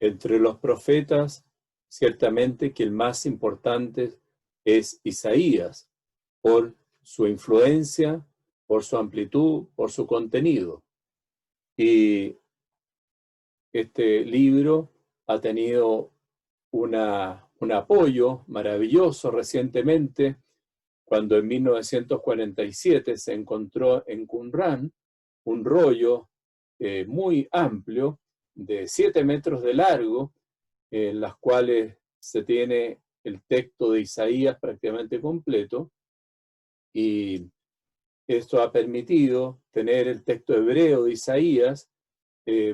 Entre los profetas, ciertamente que el más importante es Isaías, por su influencia, por su amplitud, por su contenido. Y este libro ha tenido un apoyo maravilloso recientemente, cuando en 1947 se encontró en Qumrán un rollo muy amplio, de 7 metros de largo, en las cuales se tiene el texto de Isaías prácticamente completo, y esto ha permitido tener el texto hebreo de Isaías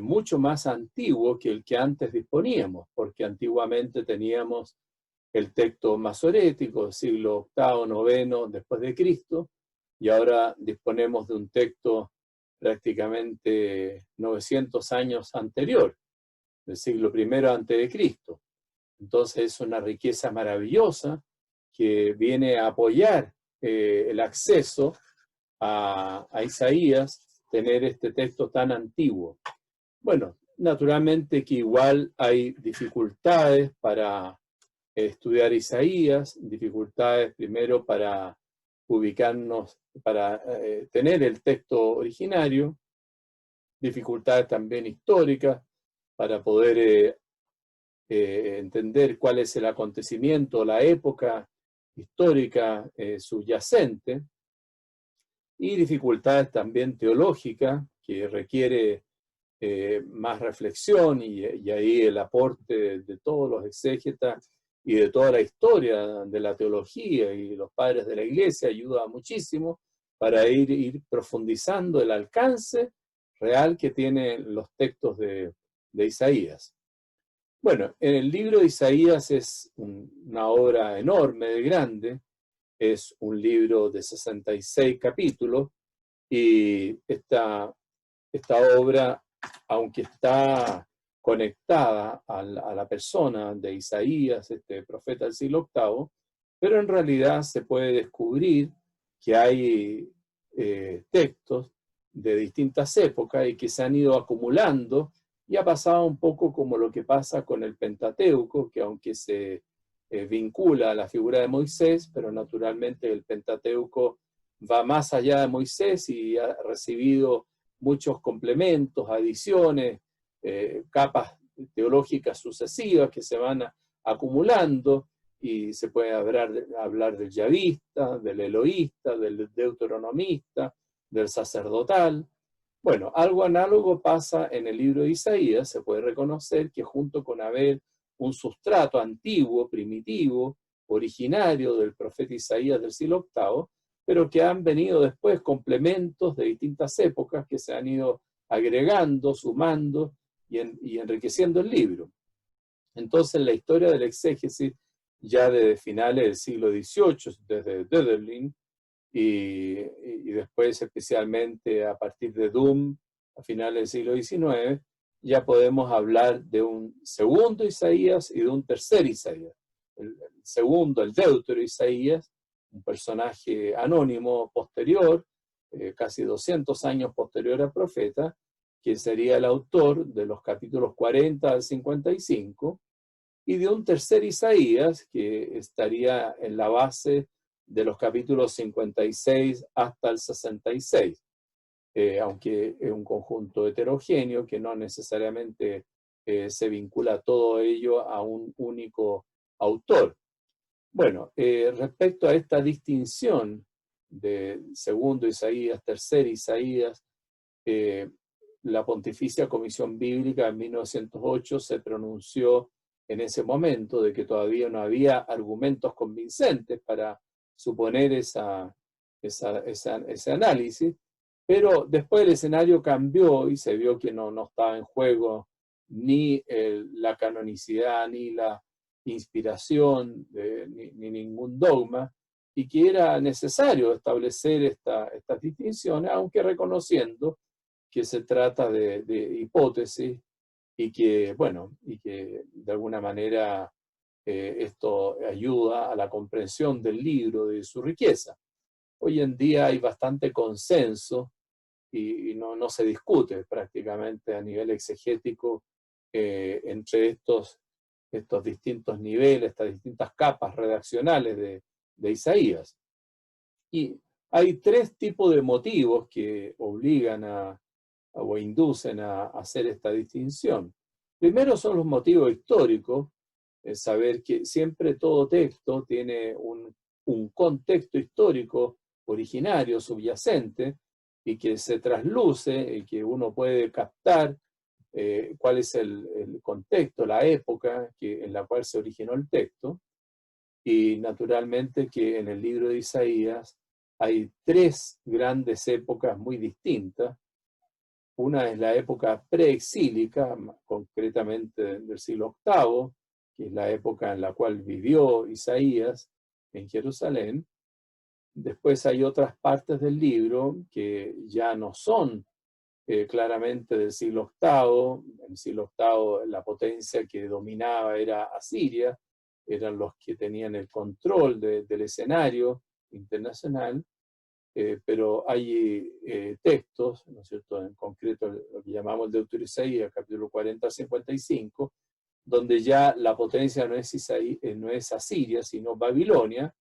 mucho más antiguo que el que antes disponíamos, porque antiguamente teníamos el texto masorético, siglo VIII, IX después de Cristo, y ahora disponemos de un texto prácticamente 900 años anterior, del siglo I antes de Cristo. Entonces es una riqueza maravillosa que viene a apoyar el acceso a Isaías, tener este texto tan antiguo. Bueno, naturalmente que igual hay dificultades para estudiar Isaías, dificultades primero para ubicarnos, para tener el texto originario, dificultades también históricas para poder entender cuál es el acontecimiento, la época histórica subyacente, y dificultades también teológicas que requiere más reflexión, y ahí el aporte de todos los exégetas y de toda la historia de la teología y los padres de la Iglesia ayuda muchísimo para ir profundizando el alcance real que tienen los textos de Isaías. Bueno, en el libro de Isaías es una obra enorme, de grande, es un libro de 66 capítulos, y esta obra, aunque está conectada a la persona de Isaías, este profeta del siglo VIII, pero en realidad se puede descubrir que hay textos de distintas épocas y que se han ido acumulando, y ha pasado un poco como lo que pasa con el Pentateuco, que aunque se vincula a la figura de Moisés, pero naturalmente el Pentateuco va más allá de Moisés y ha recibido muchos complementos, adiciones, capas teológicas sucesivas que se van acumulando, y se puede hablar del yavista, del eloísta, del deuteronomista, del sacerdotal. Bueno, algo análogo pasa en el libro de Isaías. Se puede reconocer que junto con haber un sustrato antiguo, primitivo, originario del profeta Isaías del siglo VIII, pero que han venido después complementos de distintas épocas que se han ido agregando, sumando y enriqueciendo el libro. Entonces, la historia del exégesis, ya desde finales del siglo XVIII, desde Döderlin, y después especialmente a partir de Dum, a finales del siglo XIX, ya podemos hablar de un segundo Isaías y de un tercer Isaías. El segundo, el Deutero Isaías, un personaje anónimo posterior, casi 200 años posterior al profeta, que sería el autor de los capítulos 40 al 55, y de un tercer Isaías que estaría en la base de los capítulos 56 hasta el 66, aunque es un conjunto heterogéneo que no necesariamente se vincula todo ello a un único autor. Bueno, respecto a esta distinción de segundo Isaías, tercer Isaías, la Pontificia Comisión Bíblica en 1908 se pronunció en ese momento de que todavía no había argumentos convincentes para suponer ese análisis, pero después el escenario cambió y se vio que no estaba en juego ni la canonicidad, ni la inspiración, ni ningún dogma, y que era necesario establecer estas distinciones, aunque reconociendo que se trata de hipótesis, y que, bueno, y que de alguna manera esto ayuda a la comprensión del libro, de su riqueza. Hoy en día hay bastante consenso y no se discute prácticamente a nivel exegético entre estos distintos niveles, estas distintas capas redaccionales de Isaías. Y hay tres tipos de motivos que obligan o inducen a hacer esta distinción. Primero son los motivos históricos, saber que siempre todo texto tiene un contexto histórico originario, subyacente, y que se trasluce y que uno puede captar cuál es el contexto, la época en la cual se originó el texto. Y naturalmente que en el libro de Isaías hay tres grandes épocas muy distintas. Una es la época preexílica, concretamente del siglo VIII, que es la época en la cual vivió Isaías en Jerusalén. Después hay otras partes del libro que ya no son claramente del siglo VIII. En el siglo VIII la potencia que dominaba era Asiria, eran los que tenían el control del escenario internacional, pero hay textos, ¿no es cierto?, en concreto lo que llamamos el Deutero Isaías, capítulo 40 al 55, donde ya la potencia no es Asiria, sino Babilonia,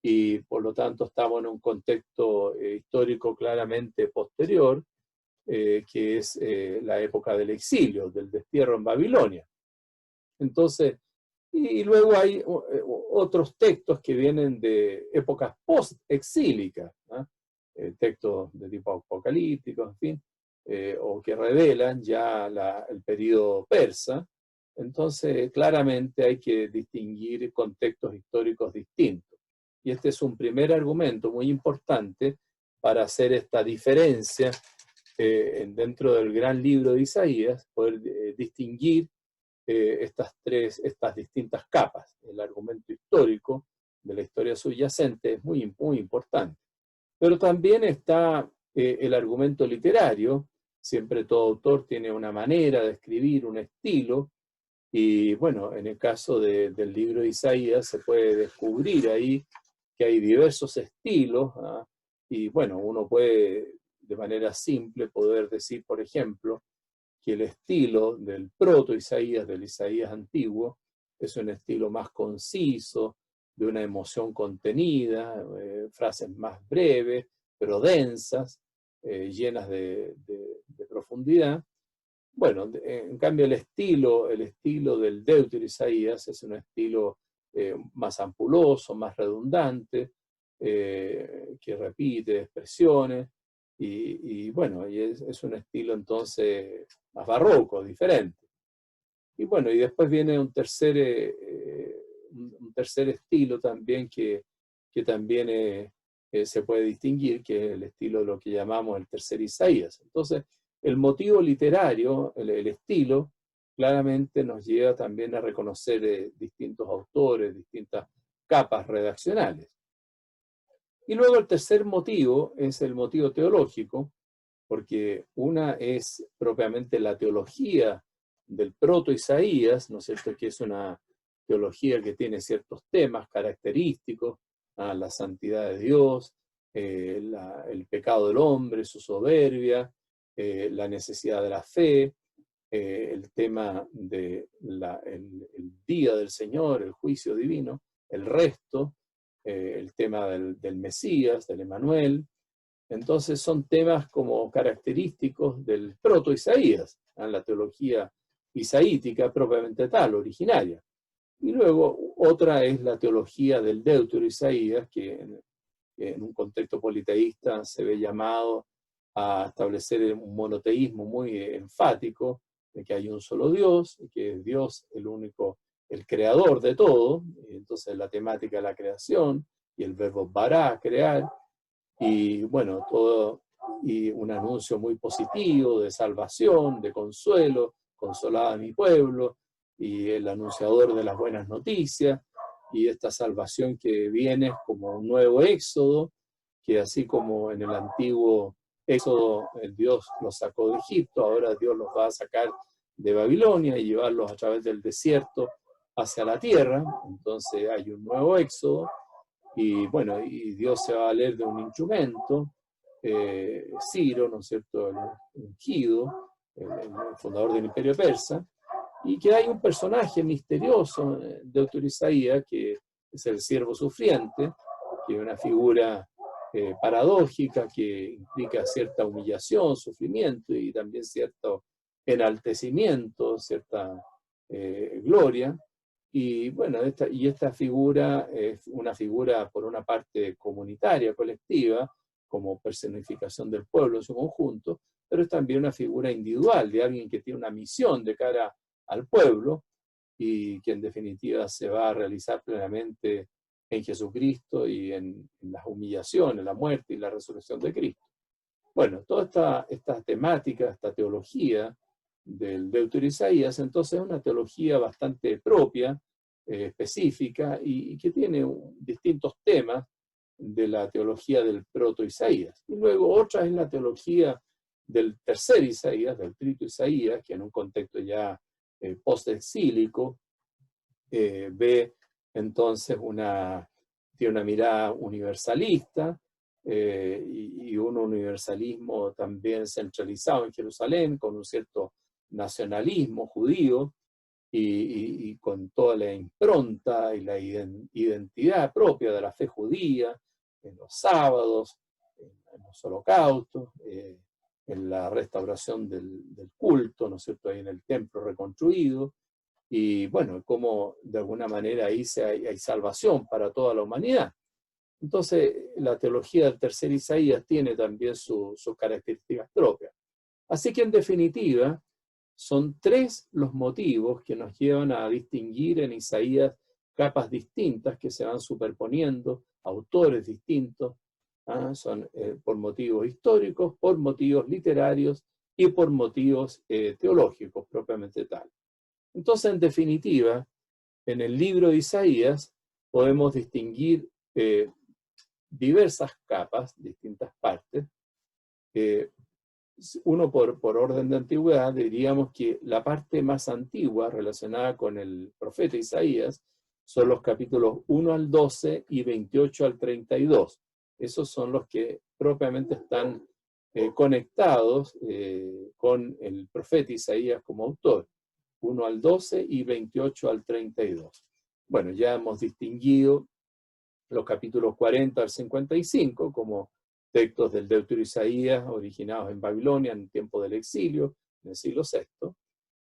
y por lo tanto estamos en un contexto histórico claramente posterior, que es la época del exilio, del destierro en Babilonia. Entonces, y luego hay otros textos que vienen de épocas post-exílicas, ¿no? Textos de tipo apocalíptico, en fin, o que revelan ya el periodo persa. Entonces, claramente hay que distinguir contextos históricos distintos. Y este es un primer argumento muy importante para hacer esta diferencia dentro del gran libro de Isaías, poder distinguir estas distintas capas. El argumento histórico de la historia subyacente es muy, muy importante. Pero también está el argumento literario. Siempre todo autor tiene una manera de escribir, un estilo, y bueno, en el caso del libro de Isaías se puede descubrir ahí que hay diversos estilos, ¿ah? Y bueno, uno puede de manera simple poder decir, por ejemplo, que el estilo del proto-Isaías, del Isaías antiguo, es un estilo más conciso, de una emoción contenida, frases más breves, pero densas, llenas de profundidad. Bueno, en cambio el estilo del Deutero Isaías es un estilo más ampuloso, más redundante, que repite expresiones, y bueno, y es un estilo entonces más barroco, diferente. Y bueno, y después viene un tercer estilo también que también se puede distinguir, que es el estilo de lo que llamamos el tercer Isaías. Entonces, el motivo literario, el estilo, claramente nos lleva también a reconocer distintos autores, distintas capas redaccionales. Y luego el tercer motivo es el motivo teológico, porque una es propiamente la teología del proto-Isaías, ¿no es cierto?, que es una teología que tiene ciertos temas característicos, la santidad de Dios, el pecado del hombre, su soberbia, la necesidad de la fe, el tema del día del Señor, el juicio divino, el resto, el tema del Mesías, del Emanuel. Entonces son temas como característicos del proto-Isaías, la teología isaítica propiamente tal, originaria. Y luego otra es la teología del Deutero Isaías, que en un contexto politeísta se ve llamado a establecer un monoteísmo muy enfático, de que hay un solo Dios, y que es Dios el único, el creador de todo. Y entonces la temática de la creación, y el verbo bara, crear, y bueno, todo, y un anuncio muy positivo de salvación, de consuelo, consolada a mi pueblo, y el anunciador de las buenas noticias, y esta salvación que viene como un nuevo éxodo, que así como en el antiguo éxodo Dios los sacó de Egipto, ahora Dios los va a sacar de Babilonia y llevarlos a través del desierto hacia la tierra. Entonces hay un nuevo éxodo, y bueno, y Dios se va a valer de un instrumento, Ciro, ¿no es cierto?, el ungido, el fundador del imperio persa, y que hay un personaje misterioso de Deutero Isaías, que es el siervo sufriente, que es una figura paradójica que implica cierta humillación, sufrimiento y también cierto enaltecimiento, cierta gloria. Y bueno, esta figura es una figura por una parte comunitaria, colectiva, como personificación del pueblo en su conjunto, pero es también una figura individual de alguien que tiene una misión de cara al pueblo y que en definitiva se va a realizar plenamente en Jesucristo y en las humillaciones, la muerte y la resurrección de Cristo. Bueno, toda esta temática, esta teología del Deutero Isaías, entonces es una teología bastante propia, específica, y que tiene distintos temas de la teología del proto-Isaías. Y luego otra es la teología del tercer Isaías, del trito Isaías, que en un contexto ya post-exílico ve entonces tiene una mirada universalista y un universalismo también centralizado en Jerusalén, con un cierto nacionalismo judío y con toda la impronta y la identidad propia de la fe judía, en los sábados, en los holocaustos, en la restauración del culto, ¿no es cierto?, ahí en el templo reconstruido, y bueno, como de alguna manera ahí hay salvación para toda la humanidad. Entonces, la teología del tercer Isaías tiene también sus características propias. Así que, en definitiva, son tres los motivos que nos llevan a distinguir en Isaías capas distintas que se van superponiendo, autores distintos, son por motivos históricos, por motivos literarios y por motivos teológicos propiamente tal. Entonces, en definitiva, en el libro de Isaías podemos distinguir diversas capas, distintas partes. Uno por orden de antigüedad, diríamos que la parte más antigua relacionada con el profeta Isaías son los capítulos 1 al 12 y 28 al 32. Esos son los que propiamente están conectados con el profeta Isaías como autor. 1 al 12 y 28 al 32. Bueno, ya hemos distinguido los capítulos 40 al 55 como textos del Deutero Isaías originados en Babilonia en el tiempo del exilio, en el siglo VI.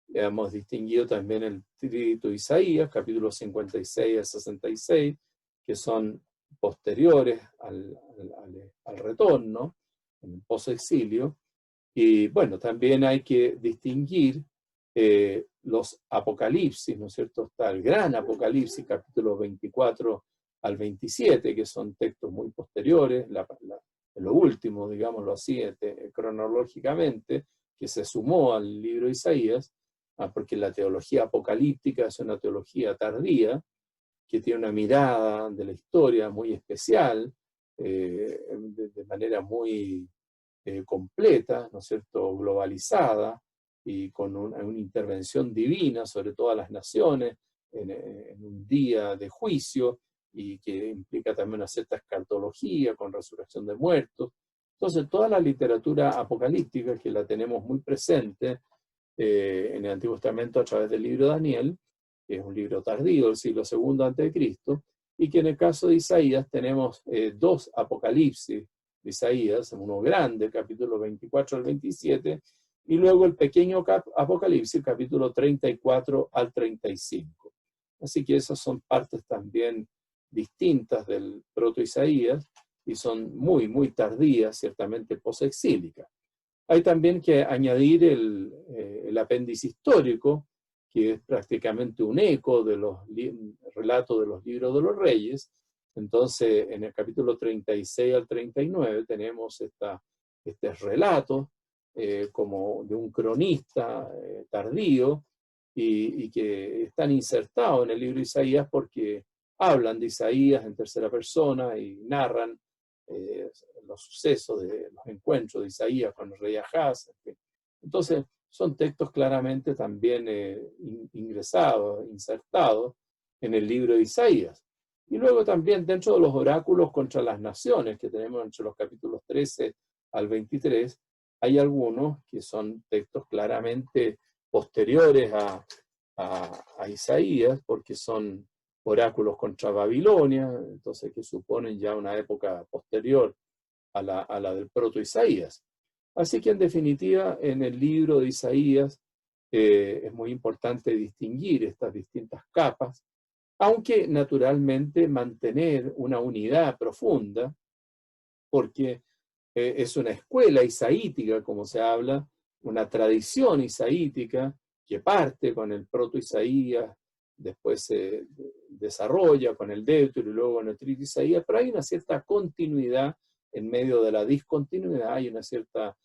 Ya hemos distinguido también el trito Isaías, capítulos 56 al 66, que son posteriores al retorno, en el post-exilio. Y bueno, también hay que distinguir los apocalipsis, ¿no es cierto? Está el gran apocalipsis, capítulos 24 al 27, que son textos muy posteriores, lo último, digámoslo así, cronológicamente, que se sumó al libro de Isaías, porque la teología apocalíptica es una teología tardía, que tiene una mirada de la historia muy especial, de manera muy completa, ¿no es cierto?, globalizada, y con una intervención divina sobre todas las naciones, en un día de juicio, y que implica también una cierta escatología con resurrección de muertos. Entonces, toda la literatura apocalíptica, que la tenemos muy presente en el Antiguo Testamento a través del libro de Daniel, que es un libro tardío del siglo II a.C., y que en el caso de Isaías tenemos dos apocalipsis de Isaías, uno grande, capítulo 24 al 27, y luego el pequeño Apocalipsis, capítulo 34 al 35. Así que esas son partes también distintas del proto-Isaías y son muy, muy tardías, ciertamente posexílicas. Hay también que añadir el apéndice histórico, que es prácticamente un eco de los relatos de los libros de los reyes. Entonces, en el capítulo 36 al 39 tenemos este relato como de un cronista tardío y que están insertados en el libro de Isaías porque hablan de Isaías en tercera persona y narran los sucesos de los encuentros de Isaías con el rey Ahaz. En fin. Entonces, son textos claramente también ingresados, insertados en el libro de Isaías. Y luego también dentro de los oráculos contra las naciones que tenemos entre los capítulos 13 al 23, hay algunos que son textos claramente posteriores a Isaías, porque son oráculos contra Babilonia, entonces que suponen ya una época posterior a la del proto-Isaías. Así que en definitiva, en el libro de Isaías es muy importante distinguir estas distintas capas, aunque naturalmente mantener una unidad profunda, porque es una escuela isaítica, como se habla, una tradición isaítica que parte con el proto-Isaías, después se desarrolla con el Deutero y luego con el Trito Isaías, pero hay una cierta continuidad en medio de la discontinuidad, hay una cierta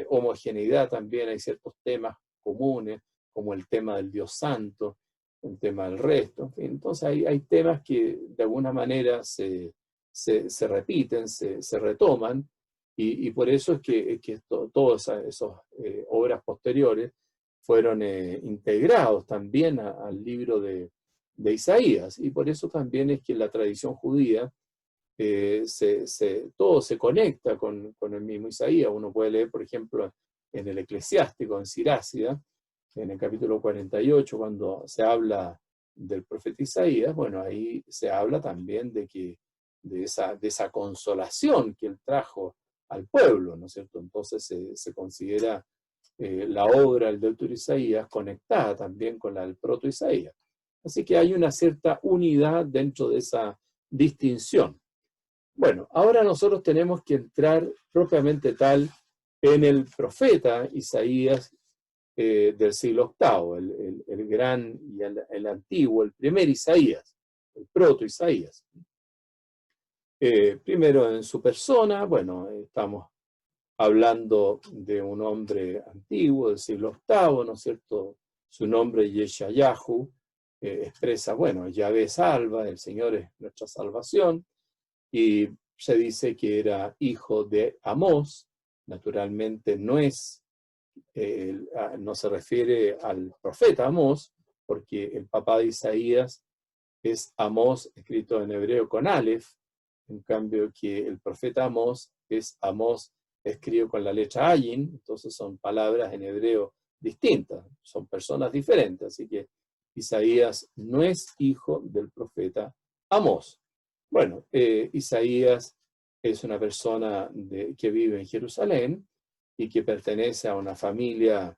homogeneidad también, hay ciertos temas comunes, como el tema del Dios Santo, el tema del resto, en fin. Entonces hay temas que de alguna manera se repiten, se retoman, y por eso es que todas esas obras posteriores fueron integrados también al libro de Isaías, y por eso también es que la tradición judía todo se conecta con el mismo Isaías. Uno puede leer, por ejemplo, en el Eclesiástico, en Sirácida, en el capítulo 48, cuando se habla del profeta Isaías, bueno, ahí se habla también de esa consolación que él trajo al pueblo, ¿no es cierto? Entonces se considera la obra del Deutero Isaías conectada también con la del proto Isaías. Así que hay una cierta unidad dentro de esa distinción. Bueno, ahora nosotros tenemos que entrar propiamente tal en el profeta Isaías del siglo VIII, el gran y el antiguo, el primer Isaías, el proto Isaías. Primero en su persona, bueno, estamos hablando de un hombre antiguo del siglo VIII, ¿no es cierto? Su nombre, Yeshayahu, expresa, bueno, Yahvé salva, el Señor es nuestra salvación, y se dice que era hijo de Amós. Naturalmente no se refiere al profeta Amós, porque el papá de Isaías es Amós, escrito en hebreo con Aleph, en cambio que el profeta Amós es Amós escrito con la letra Ayin, entonces son palabras en hebreo distintas, son personas diferentes, así que Isaías no es hijo del profeta Amós. Bueno, Isaías es una persona que vive en Jerusalén y que pertenece a una familia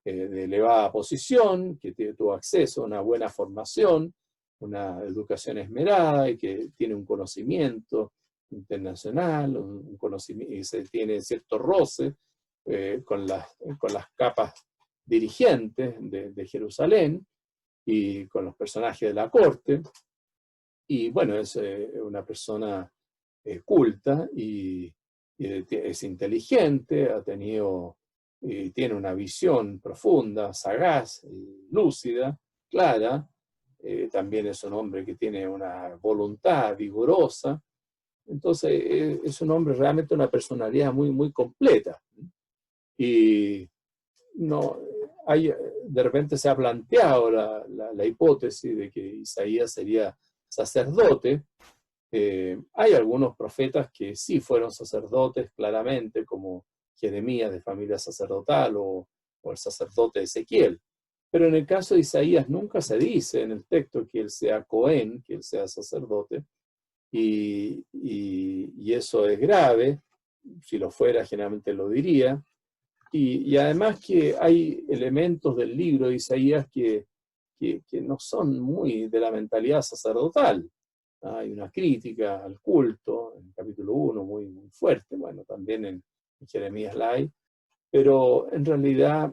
de elevada posición, que tuvo acceso a una buena formación, una educación esmerada y que tiene un conocimiento internacional, y se tiene cierto roce con las capas dirigentes de Jerusalén y con los personajes de la corte. Y bueno, es una persona culta y es inteligente, tiene una visión profunda, sagaz, lúcida, clara. También es un hombre que tiene una voluntad vigorosa. Entonces es un hombre realmente una personalidad muy, muy completa. Y no, de repente se ha planteado la hipótesis de que Isaías sería sacerdote. Hay algunos profetas que sí fueron sacerdotes claramente, como Jeremías de familia sacerdotal o el sacerdote Ezequiel. Pero en el caso de Isaías nunca se dice en el texto que él sea Cohen, que él sea sacerdote, y eso es grave. Si lo fuera, generalmente lo diría. Y además que hay elementos del libro de Isaías que no son muy de la mentalidad sacerdotal. Hay una crítica al culto, en el capítulo 1, muy, muy fuerte, bueno, también en Jeremías la hay, pero en realidad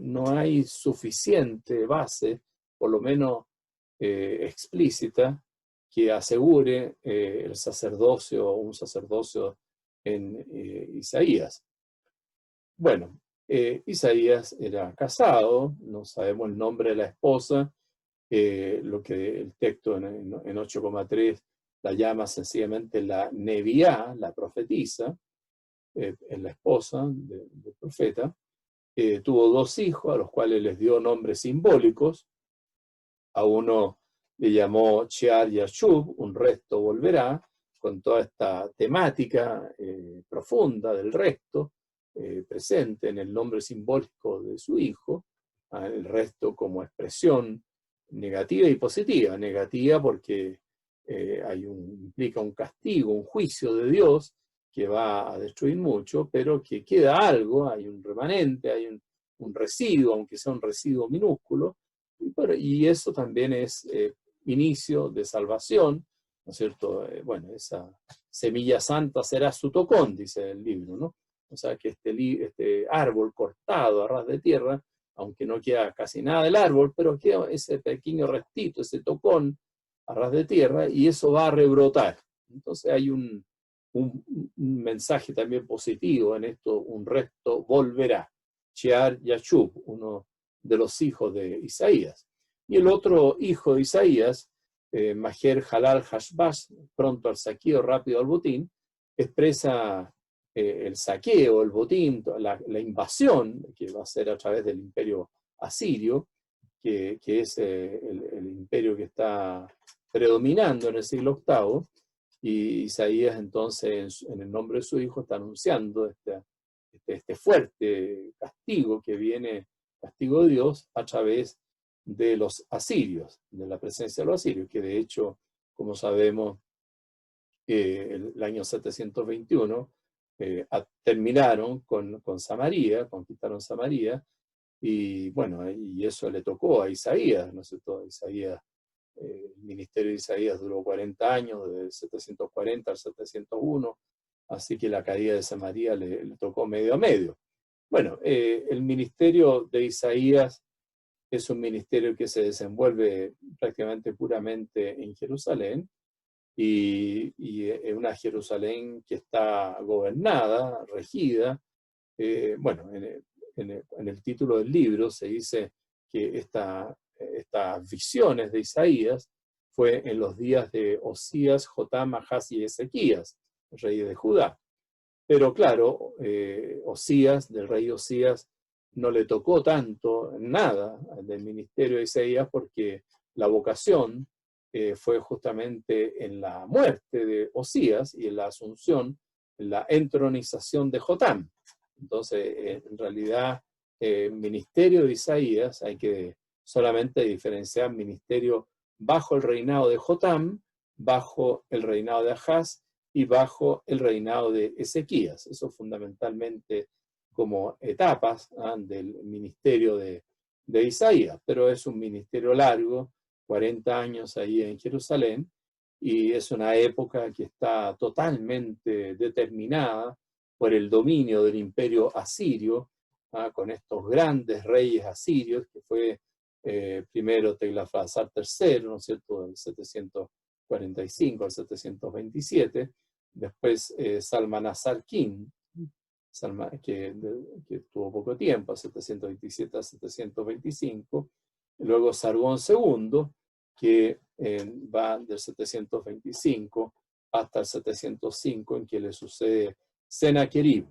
no hay suficiente base, por lo menos explícita, que asegure el sacerdocio, un sacerdocio en Isaías. Bueno, Isaías era casado, no sabemos el nombre de la esposa, lo que el texto en 8,3 la llama sencillamente la Neviá, la profetisa, es la esposa del profeta. Tuvo 2 hijos a los cuales les dio nombres simbólicos. A uno le llamó Shear Yashub, un resto volverá, con toda esta temática profunda del resto presente en el nombre simbólico de su hijo. el resto como expresión negativa y positiva. Negativa porque implica un castigo, un juicio de Dios que va a destruir mucho, pero que queda algo, hay un remanente, hay un residuo, aunque sea un residuo minúsculo, y eso también es inicio de salvación, ¿no es cierto? Bueno, esa semilla santa será su tocón, dice el libro, ¿no? O sea que este árbol cortado a ras de tierra, aunque no queda casi nada del árbol, pero queda ese pequeño restito, ese tocón a ras de tierra, y eso va a rebrotar. Entonces hay un mensaje también positivo en esto: un resto volverá. Shear Yashub, uno de los hijos de Isaías. Y el otro hijo de Isaías, Maher Halal Hashbaz, pronto al saqueo, rápido al botín, expresa el saqueo, el botín, la invasión que va a ser a través del imperio asirio, que es el imperio que está predominando en el siglo VIII, y Isaías entonces en el nombre de su hijo está anunciando este fuerte castigo que viene, castigo de Dios, a través de los asirios, de la presencia de los asirios, que de hecho, como sabemos, el año 721 terminaron con Samaria, conquistaron Samaria, y bueno, y eso le tocó a Isaías, ¿no es cierto? El ministerio de Isaías duró 40 años, de 740 al 701, así que la caída de Samaria le tocó medio a medio. Bueno, el ministerio de Isaías es un ministerio que se desenvuelve prácticamente puramente en Jerusalén, y en una Jerusalén que está gobernada, regida. Bueno, en el título del libro se dice que estas visiones de Isaías fue en los días de Osías, Jotam, Ahaz y Ezequías, reyes de Judá. Pero claro, del rey Osías, no le tocó tanto nada del ministerio de Isaías, porque la vocación fue justamente en la muerte de Osías y en la asunción, en la entronización de Jotam. Entonces, en realidad, ministerio de Isaías, hay que solamente diferenciar ministerio bajo el reinado de Jotam, bajo el reinado de Ahaz y bajo el reinado de Ezequías. Eso fundamentalmente como etapas del ministerio de Isaías, pero es un ministerio largo, 40 años ahí en Jerusalén, y es una época que está totalmente determinada por el dominio del imperio asirio, con estos grandes reyes asirios, que fue primero Tiglat-Pileser III, ¿no es cierto?, del 745 al 727, después Salmanasar V, que tuvo poco tiempo, 727 a 725, y luego Sargón II, que va del 725 hasta el 705, en que le sucede Sennacherib.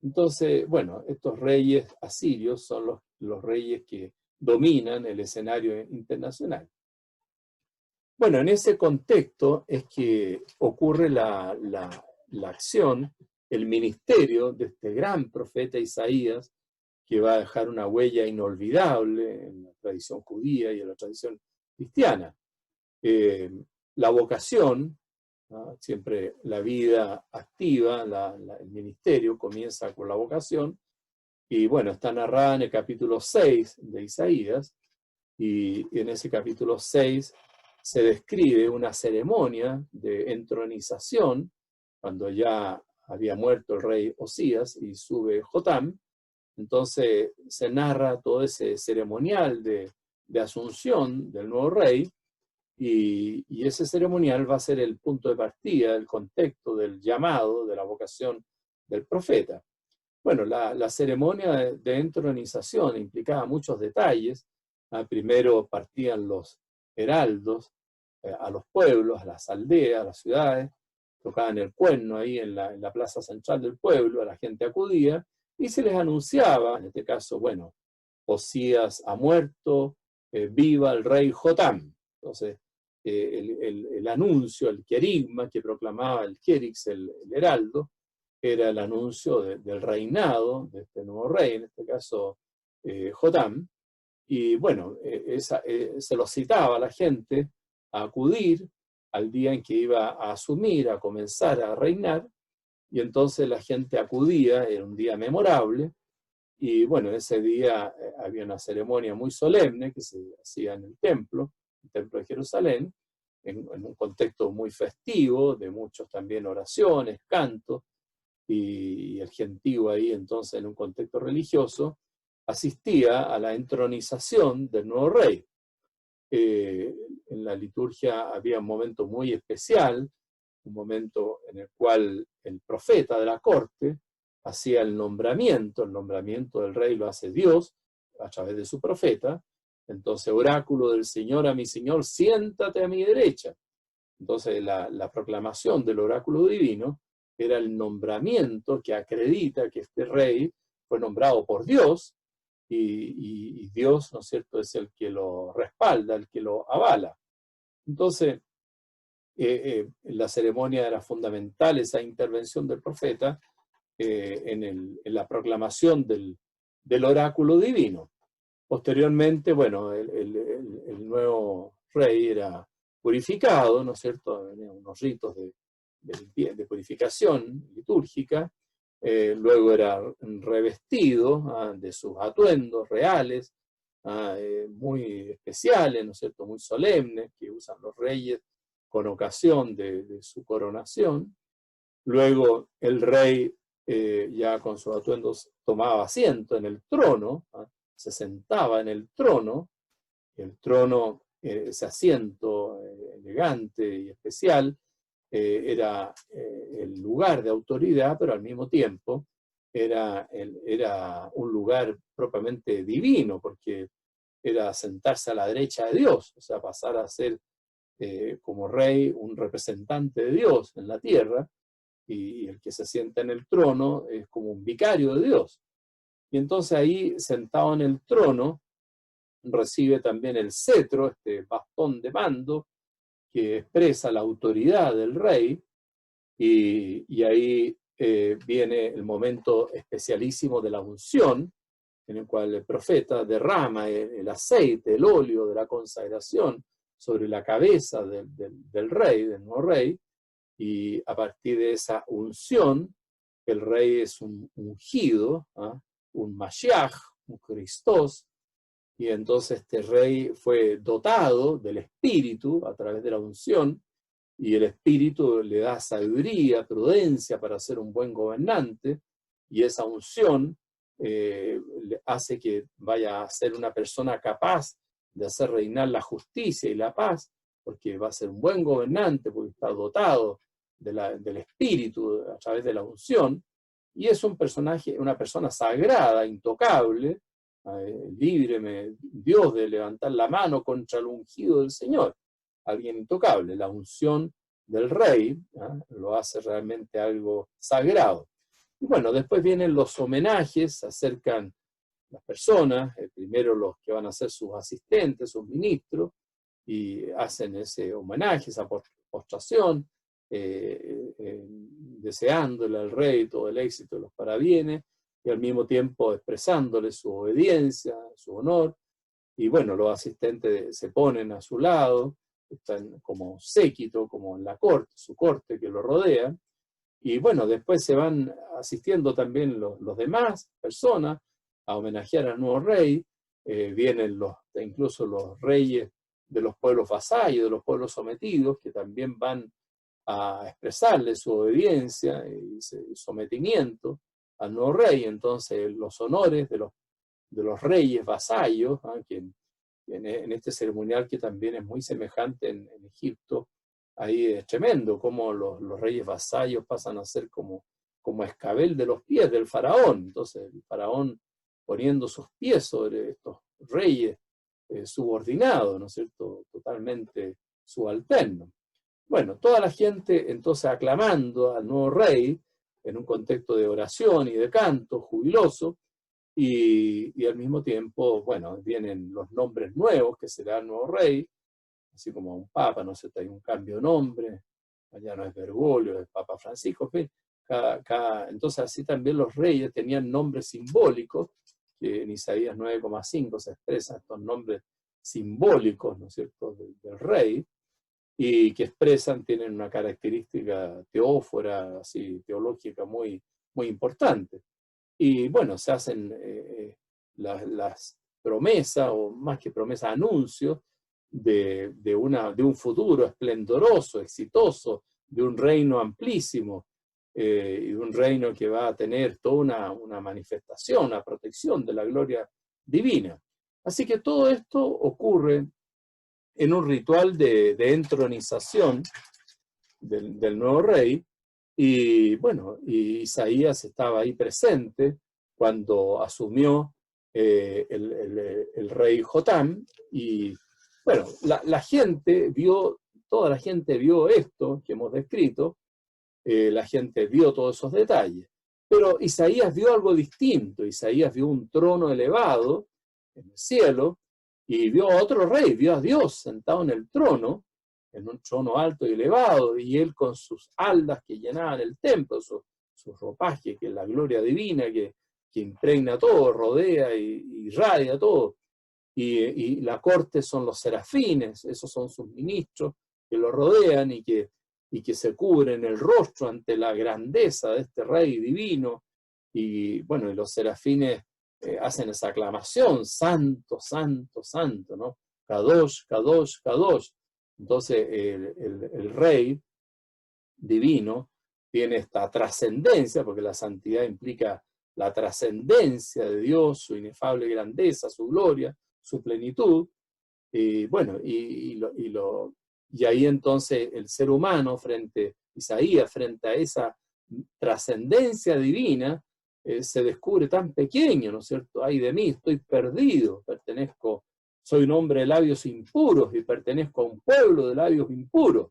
Entonces, bueno, estos reyes asirios son los reyes que dominan el escenario internacional. Bueno, en ese contexto es que ocurre la acción, el ministerio de este gran profeta Isaías, que va a dejar una huella inolvidable en la tradición judía y en la tradición cristiana. La vocación, ¿no? Siempre la vida activa, el ministerio comienza con la vocación, y bueno, está narrada en el capítulo 6 de Isaías, y en ese capítulo 6 se describe una ceremonia de entronización, cuando ya había muerto el rey Osías y sube Jotam. Entonces se narra todo ese ceremonial de asunción del nuevo rey, y ese ceremonial va a ser el punto de partida, el contexto del llamado, de la vocación del profeta. Bueno, la ceremonia de entronización implicaba muchos detalles. Primero partían los heraldos a los pueblos, a las aldeas, a las ciudades, tocaban el cuerno ahí en la plaza central del pueblo, a la gente acudía, y se les anunciaba, en este caso, bueno, Osías ha muerto, viva el rey Jotam. Entonces, el anuncio, el querigma que proclamaba el querix, el heraldo, era el anuncio del reinado de este nuevo rey, en este caso Jotam, Y bueno, se lo citaba a la gente a acudir al día en que iba a asumir, a comenzar a reinar, y entonces la gente acudía, era un día memorable, y bueno, ese día había una ceremonia muy solemne que se hacía en el templo de Jerusalén, en un contexto muy festivo, de muchos también oraciones, cantos, y el gentío ahí entonces en un contexto religioso, asistía a la entronización del nuevo rey. En la liturgia había un momento muy especial, un momento en el cual el profeta de la corte hacía el nombramiento del rey lo hace Dios a través de su profeta. Entonces, oráculo del Señor a mi Señor, siéntate a mi derecha. Entonces, la proclamación del oráculo divino era el nombramiento que acredita que este rey fue nombrado por Dios, y Dios, ¿no es cierto?, es el que lo respalda, el que lo avala. Entonces, en la ceremonia era fundamental esa intervención del profeta en la proclamación del oráculo divino. Posteriormente, bueno, el nuevo rey era purificado, ¿no es cierto?, tenía unos ritos de purificación litúrgica, luego era revestido de sus atuendos reales, muy especiales, ¿no es cierto?, muy solemnes, que usan los reyes con ocasión de su coronación. Luego el rey, ya con sus atuendos, tomaba asiento en el trono, se sentaba en el trono, ese asiento elegante y especial, era el lugar de autoridad, pero al mismo tiempo era un lugar propiamente divino, porque era sentarse a la derecha de Dios, o sea, pasar a ser como rey un representante de Dios en la tierra, y el que se sienta en el trono es como un vicario de Dios. Y entonces ahí, sentado en el trono, recibe también el cetro, este bastón de mando, que expresa la autoridad del rey, y ahí viene el momento especialísimo de la unción, en el cual el profeta derrama el aceite, el óleo de la consagración sobre la cabeza del rey, del nuevo rey, y a partir de esa unción, el rey es un ungido, un Mashiach, un Christos, y entonces este rey fue dotado del Espíritu a través de la unción, y el Espíritu le da sabiduría, prudencia para ser un buen gobernante, y esa unción hace que vaya a ser una persona capaz de hacer reinar la justicia y la paz, porque va a ser un buen gobernante, porque está dotado del Espíritu a través de la unción, y es un personaje, una persona sagrada, intocable, líbreme Dios de levantar la mano contra el ungido del Señor, alguien intocable. La unción del rey lo hace realmente algo sagrado. Y bueno, después vienen los homenajes, se acercan las personas, primero los que van a ser sus asistentes, sus ministros, y hacen ese homenaje, esa postración, deseándole al rey todo el éxito y los parabienes, y al mismo tiempo expresándole su obediencia, su honor. Y bueno, los asistentes se ponen a su lado, están como séquito, como en la corte, su corte que lo rodea. Y bueno, después se van asistiendo también los demás personas a homenajear al nuevo rey. Vienen incluso los reyes de los pueblos vasallos, de los pueblos sometidos, que también van a expresarle su obediencia y sometimiento al nuevo rey. Entonces los honores de los reyes vasallos, que en este ceremonial, que también es muy semejante en Egipto, ahí es tremendo cómo los reyes vasallos pasan a ser como escabel de los pies del faraón. Entonces el faraón poniendo sus pies sobre estos reyes subordinados, ¿no es cierto?, totalmente subalternos. Bueno, toda la gente entonces aclamando al nuevo rey en un contexto de oración y de canto jubiloso, y al mismo tiempo, bueno, vienen los nombres nuevos que será el nuevo rey, así como un papa, no sé, hay un cambio de nombre, allá no es Bergoglio, es Papa Francisco, en fin, entonces así también los reyes tenían nombres simbólicos que en Isaías 9,5 se expresan estos nombres simbólicos, ¿no es cierto?, del rey, y que tienen una característica teófora, así, teológica muy, muy importante. Y bueno, se hacen las promesas, o más que promesas, anuncios de un futuro esplendoroso, exitoso, de un reino amplísimo, y de un reino que va a tener toda una manifestación, una protección de la gloria divina. Así que todo esto ocurre en un ritual de entronización del nuevo rey, y bueno, y Isaías estaba ahí presente cuando asumió el rey Jotam, y bueno, toda la gente vio esto que hemos descrito, la gente vio todos esos detalles, pero Isaías vio algo distinto. Isaías vio un trono elevado en el cielo, y vio a otro rey, vio a Dios sentado en el trono, en un trono alto y elevado, y él con sus aldas que llenaban el templo, su ropaje, que es la gloria divina, que impregna todo, rodea y irradia todo. Y la corte son los serafines, esos son sus ministros que lo rodean y que se cubren el rostro ante la grandeza de este rey divino. Y bueno, y los serafines hacen esa aclamación: santo, santo, santo, ¿no? Kadosh, Kadosh, Kadosh. Entonces el rey divino tiene esta trascendencia, porque la santidad implica la trascendencia de Dios, su inefable grandeza, su gloria, su plenitud. Y bueno, y ahí entonces el ser humano, Isaías, frente a esa trascendencia divina, se descubre tan pequeño, ¿no es cierto? Ay de mí, estoy perdido, soy un hombre de labios impuros y pertenezco a un pueblo de labios impuros.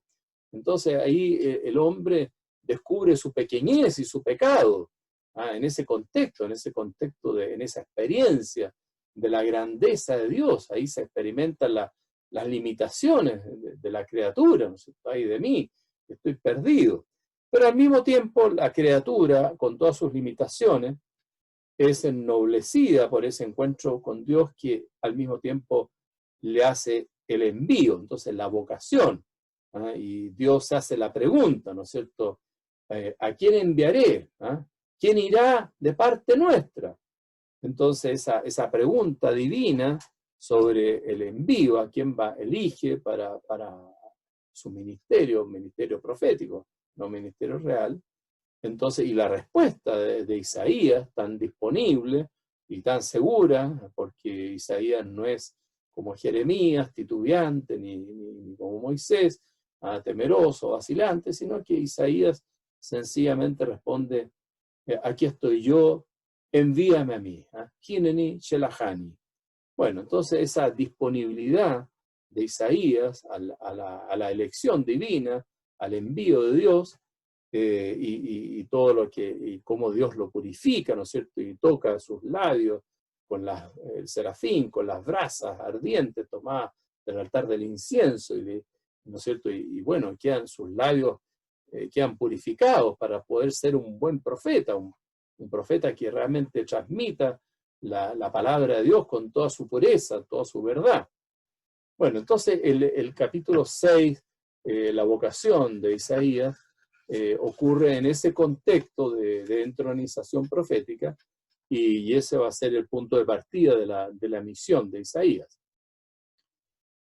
Entonces ahí el hombre descubre su pequeñez y su pecado, en ese contexto, en esa experiencia de la grandeza de Dios. Ahí se experimentan las limitaciones de la criatura, ¿no es cierto? Ay de mí, estoy perdido. Pero al mismo tiempo la criatura, con todas sus limitaciones, es ennoblecida por ese encuentro con Dios, que al mismo tiempo le hace el envío, entonces la vocación. Y Dios hace la pregunta, ¿no es cierto? ¿A quién enviaré? ¿Quién irá de parte nuestra? Entonces esa pregunta divina sobre el envío, a quién elige para su ministerio, ministerio profético, no ministerio real. Entonces, y la respuesta de Isaías, tan disponible y tan segura, porque Isaías no es como Jeremías, titubeante, ni como Moisés, temeroso, vacilante, sino que Isaías sencillamente responde: aquí estoy yo, envíame a mí. Hineni shelachani. Bueno, entonces esa disponibilidad de Isaías a la elección divina, al envío de Dios, y todo y cómo Dios lo purifica, ¿no es cierto? Y toca sus labios con el serafín, con las brasas ardientes tomadas del altar del incienso, ¿no es cierto? Y bueno, sus labios quedan purificados para poder ser un buen profeta, un profeta que realmente transmita la palabra de Dios con toda su pureza, toda su verdad. Bueno, entonces el capítulo 6, la vocación de Isaías, ocurre en ese contexto de entronización profética, y ese va a ser el punto de partida de la misión de Isaías.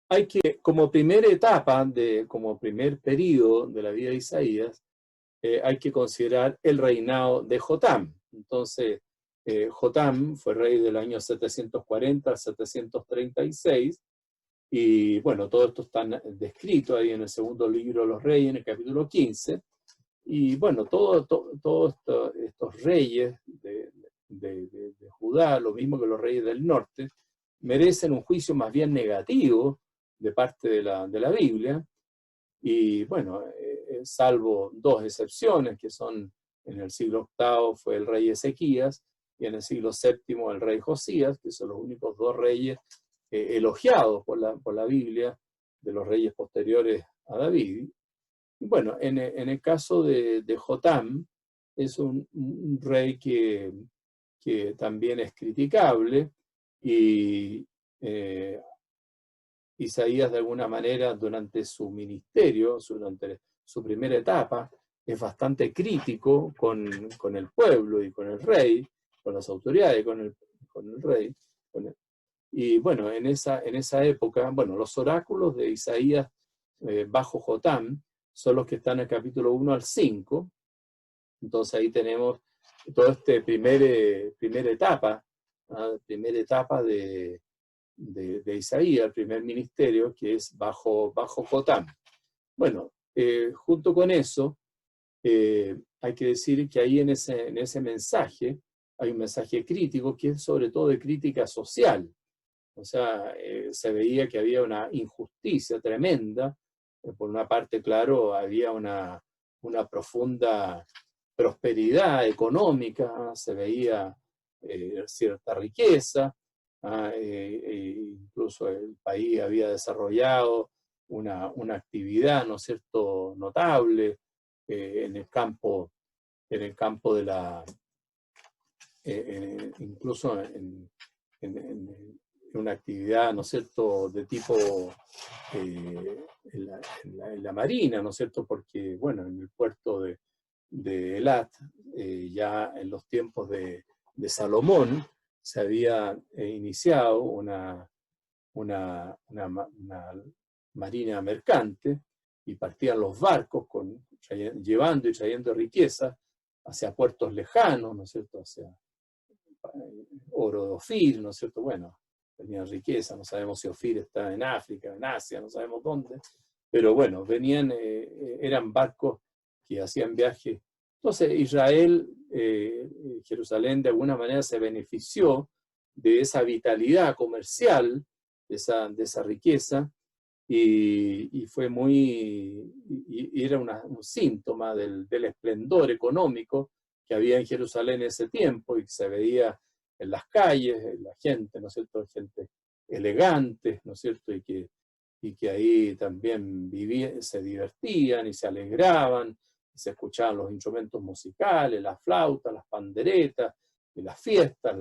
Hay que, como primera etapa, como primer periodo de la vida de Isaías, hay que considerar el reinado de Jotam. Entonces, Jotam fue rey del año 740 al 736, y bueno, todo esto está descrito ahí en el segundo libro de los Reyes, en el capítulo 15, y bueno, todos estos reyes de Judá, lo mismo que los reyes del norte, merecen un juicio más bien negativo de parte de la Biblia, y bueno, salvo dos excepciones, que son: en el siglo VIII fue el rey Ezequías, y en el siglo VII el rey Josías, que son los únicos dos reyes elogiados por la Biblia, de los reyes posteriores a David. Y bueno, en el caso de Jotam, es un rey que que también es criticable, y Isaías de alguna manera durante su ministerio, durante su primera etapa, es bastante crítico con el pueblo y con el rey, con las autoridades, con el rey. Y bueno, en esa época, bueno, los oráculos de Isaías bajo Jotam son los que están en el capítulo 1 al 5. Entonces ahí tenemos toda esta primera etapa de Isaías, el primer ministerio, que es bajo Jotam. Bueno, junto con eso, hay que decir que ahí en ese mensaje hay un mensaje crítico que es sobre todo de crítica social. O sea, se veía que había una injusticia tremenda. Por una parte, claro, había una profunda prosperidad económica, se veía cierta riqueza, incluso el país había desarrollado una actividad, ¿no es cierto?, notable en el campo de la, incluso en una actividad, ¿no es cierto?, de tipo en la marina, ¿no es cierto?, porque, bueno, en el puerto de Elat, ya en los tiempos de Salomón, se había iniciado una marina mercante, y partían los barcos llevando y trayendo riqueza hacia puertos lejanos, ¿no es cierto?, hacia oro de Ofir, ¿no es cierto? Bueno, tenían riqueza, no sabemos si Ofir está en África, en Asia, no sabemos dónde, pero bueno, venían, eran barcos que hacían viajes. Entonces Israel, Jerusalén, de alguna manera se benefició de esa vitalidad comercial, de esa riqueza, y fue y era un síntoma del esplendor económico que había en Jerusalén en ese tiempo, y que se veía en las calles, la gente, ¿no es cierto?, gente elegante, ¿no es cierto?, y que ahí también se divertían y se alegraban, y se escuchaban los instrumentos musicales, las flautas, las panderetas, y las fiestas,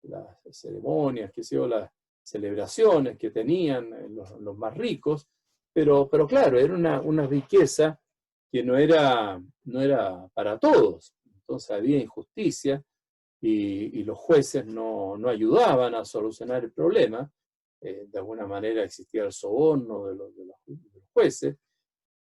las ceremonias, qué sé yo, las celebraciones que tenían los más ricos, pero claro, era una riqueza que no era para todos. Entonces había injusticia, y los jueces no ayudaban a solucionar el problema. De alguna manera existía el soborno de los jueces,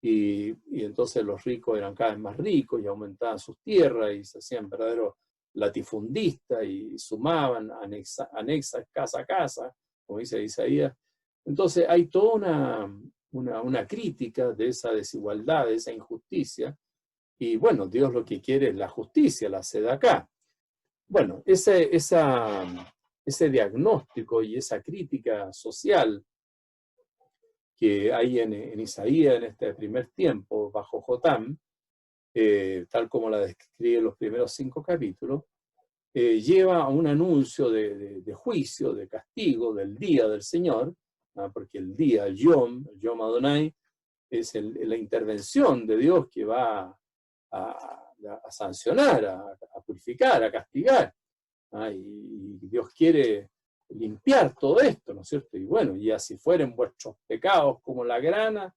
y entonces los ricos eran cada vez más ricos y aumentaban sus tierras y se hacían verdaderos latifundistas y sumaban anexas casa a casa, como dice Isaías. Entonces hay toda una crítica de esa desigualdad, de esa injusticia, y bueno, Dios lo que quiere es la justicia, la tzedaká. Bueno, ese diagnóstico y esa crítica social que hay en Isaías en este primer tiempo, bajo Jotam, tal como la describe en los primeros 5 capítulos, lleva a un anuncio de juicio, de castigo, del día del Señor, porque el día, el Yom Adonai, es la intervención de Dios que va a sancionar, a purificar, a castigar. Y Dios quiere limpiar todo esto, ¿no es cierto? Y bueno, y así fueren vuestros pecados como la grana,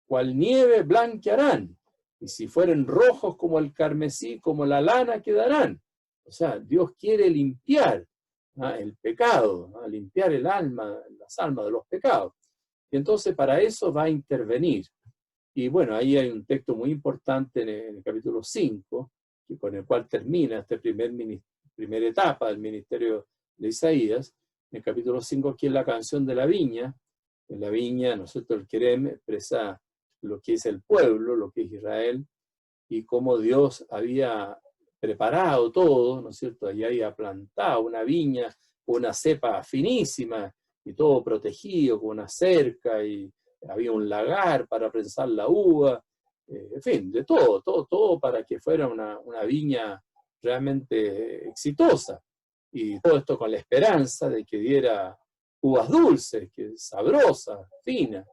cual nieve blanquearán, y si fueren rojos como el carmesí, como la lana quedarán. O sea, Dios quiere limpiar el pecado, limpiar las almas de los pecados. Y entonces para eso va a intervenir. Y bueno, ahí hay un texto muy importante en el capítulo 5, con el cual termina esta primera etapa del ministerio de Isaías. En el capítulo 5, que es la canción de la viña. En la viña, ¿no es cierto?, el Kerem expresa lo que es el pueblo, lo que es Israel, y cómo Dios había preparado todo, ¿no es cierto? Allí había plantado una viña, una cepa finísima, y todo protegido con una cerca, y había un lagar para prensar la uva, en fin, de todo para que fuera una viña realmente exitosa. Y todo esto con la esperanza de que diera uvas dulces, sabrosas, finas,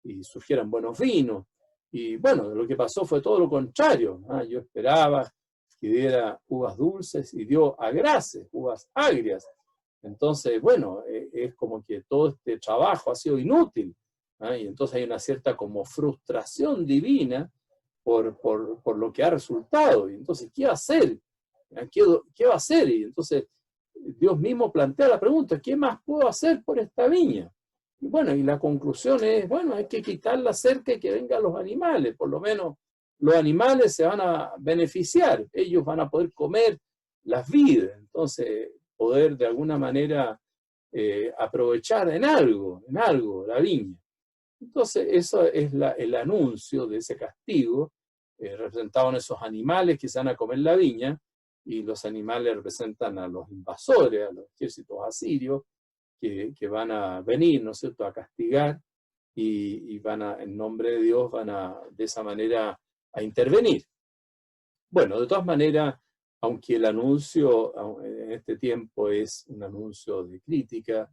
y surgieran buenos vinos. Y bueno, lo que pasó fue todo lo contrario. Yo esperaba que diera uvas dulces y dio agraces, uvas agrias. Entonces, bueno, es como que todo este trabajo ha sido inútil, ¿ah? Y entonces hay una cierta como frustración divina por lo que ha resultado. Y entonces, ¿qué va a hacer? ¿Qué va a hacer? Y entonces Dios mismo plantea la pregunta, ¿qué más puedo hacer por esta viña? Y bueno, y la conclusión es, bueno, hay que quitar la cerca y que vengan los animales, por lo menos los animales se van a beneficiar, ellos van a poder comer las vidas, entonces poder de alguna manera aprovechar en algo la viña. Entonces eso es el anuncio de ese castigo, representado en esos animales que se van a comer la viña, y los animales representan a los invasores, a los ejércitos asirios, que van a venir, ¿no es cierto?, a castigar, y van a, en nombre de Dios, van a, de esa manera, a intervenir. Bueno, de todas maneras, aunque el anuncio en este tiempo es un anuncio de crítica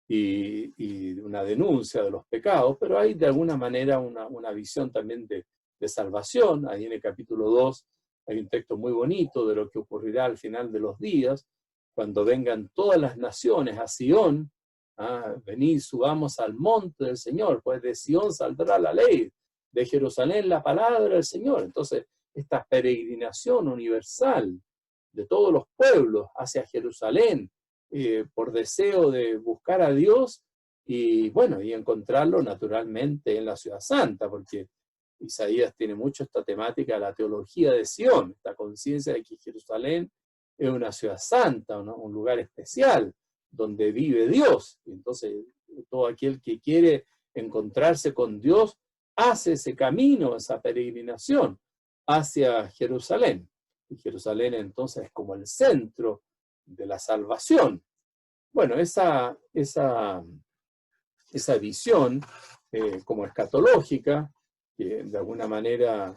y una denuncia de los pecados, pero hay de alguna manera una visión también de salvación. Ahí en el capítulo 2 hay un texto muy bonito de lo que ocurrirá al final de los días, cuando vengan todas las naciones a Sión. Venid, subamos al monte del Señor, pues de Sión saldrá la ley, de Jerusalén la palabra del Señor. Entonces, esta peregrinación universal de todos los pueblos hacia Jerusalén, por deseo de buscar a Dios, y bueno, y encontrarlo naturalmente en la ciudad santa, porque Isaías tiene mucho esta temática de la teología de Sión, esta conciencia de que Jerusalén es una ciudad santa, ¿no?, un lugar especial donde vive Dios. Y entonces todo aquel que quiere encontrarse con Dios hace ese camino, esa peregrinación hacia Jerusalén. Y Jerusalén entonces es como el centro de la salvación. Bueno, esa visión como escatológica, que de alguna manera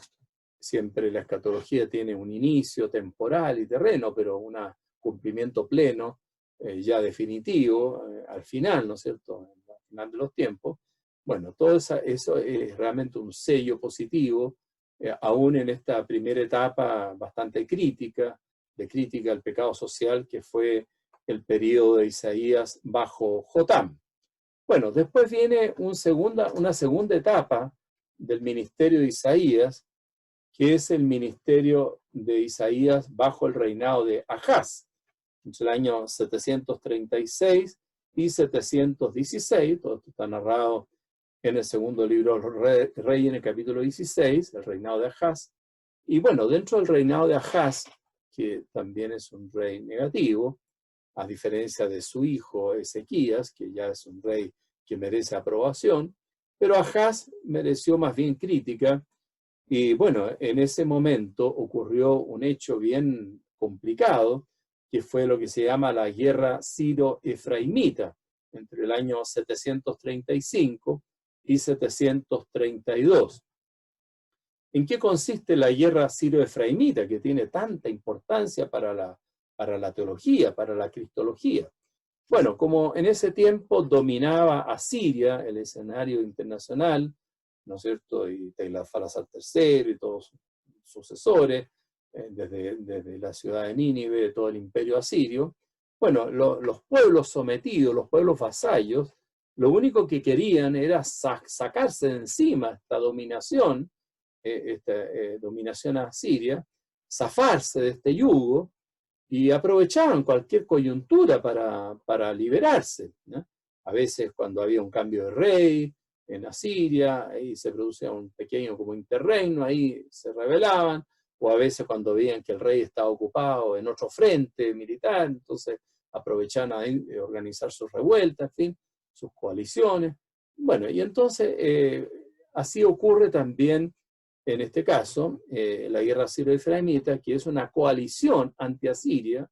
siempre la escatología tiene un inicio temporal y terreno, pero un cumplimiento pleno, ya definitivo, al final, ¿no es cierto?, al final de los tiempos. Bueno, todo eso es realmente un sello positivo, aún en esta primera etapa bastante crítica, de crítica al pecado social, que fue el periodo de Isaías bajo Jotam. Bueno, después viene una segunda etapa del ministerio de Isaías, que es el ministerio de Isaías bajo el reinado de Ahaz, entre el año 736 y 716, todo esto está narrado en el segundo libro del Rey, en el capítulo 16, el reinado de Ahaz. Y bueno, dentro del reinado de Ahaz, que también es un rey negativo, a diferencia de su hijo Ezequías, que ya es un rey que merece aprobación, pero Ahaz mereció más bien crítica. Y bueno, en ese momento ocurrió un hecho bien complicado, que fue lo que se llama la guerra siro-efraimita, entre el año 735 y 732. ¿En qué consiste la guerra siro-efraimita, que tiene tanta importancia para la teología, para la cristología? Bueno, como en ese tiempo dominaba Asiria el escenario internacional, ¿no es cierto?, y Tiglat-Pileser III y todos sus sucesores, desde la ciudad de Nínive, todo el imperio asirio. Bueno, los pueblos sometidos, los pueblos vasallos, lo único que querían era sacarse de encima esta dominación asiria, zafarse de este yugo, y aprovechaban cualquier coyuntura para liberarse, ¿no? A veces cuando había un cambio de rey en Asiria, ahí se producía un pequeño como interreino, ahí se rebelaban, o a veces cuando veían que el rey estaba ocupado en otro frente militar, entonces aprovechaban ahí de organizar sus revueltas, en fin, sus coaliciones. Bueno, y entonces así ocurre también en este caso, la guerra siro-efraimita, que es una coalición anti-asiria.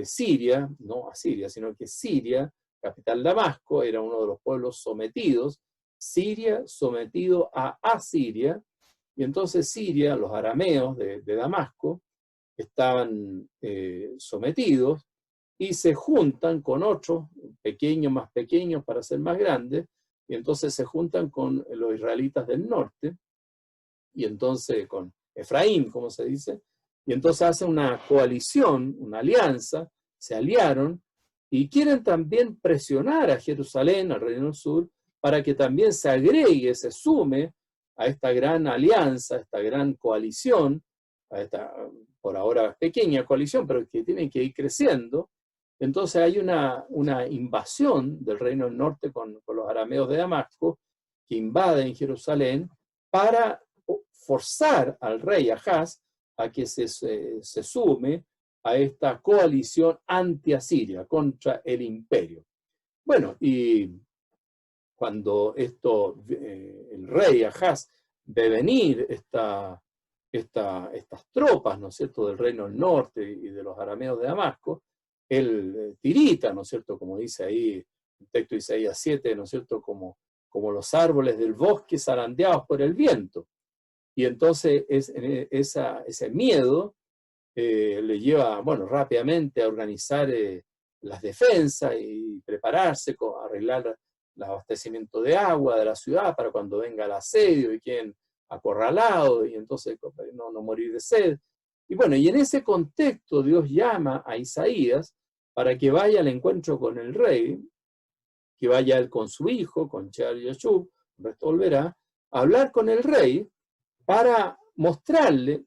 Siria, no Asiria, sino que Siria, capital Damasco, era uno de los pueblos sometidos, Siria sometido a Asiria, y entonces Siria, los arameos de Damasco, estaban sometidos, y se juntan con otros, más pequeños para ser más grandes, y entonces se juntan con los israelitas del norte, y entonces con Efraín, como se dice, Y entonces hacen una coalición, una alianza, se aliaron y quieren también presionar a Jerusalén, al Reino del Sur, para que también se agregue, se sume a esta gran alianza, a esta gran coalición, a esta, por ahora pequeña coalición, pero que tiene que ir creciendo. Entonces hay una invasión del Reino del Norte con los arameos de Damasco, que invaden Jerusalén para forzar al rey Ahaz a que se sume a esta coalición anti-asiria contra el imperio. Bueno, y cuando el rey Ahaz ve venir estas tropas, ¿no es cierto?, del Reino del Norte y de los arameos de Damasco, él tirita, ¿no es cierto?, como dice ahí el texto de Isaías 7, ¿no es cierto?, como los árboles del bosque zarandeados por el viento. Y entonces ese miedo le lleva, bueno, rápidamente a organizar las defensas y prepararse, arreglar el abastecimiento de agua de la ciudad para cuando venga el asedio y queden acorralados y entonces no morir de sed. Y bueno, y en ese contexto Dios llama a Isaías para que vaya al encuentro con el rey, que vaya él con su hijo, con Shear-Yashub, el resto volverá, a hablar con el rey para mostrarle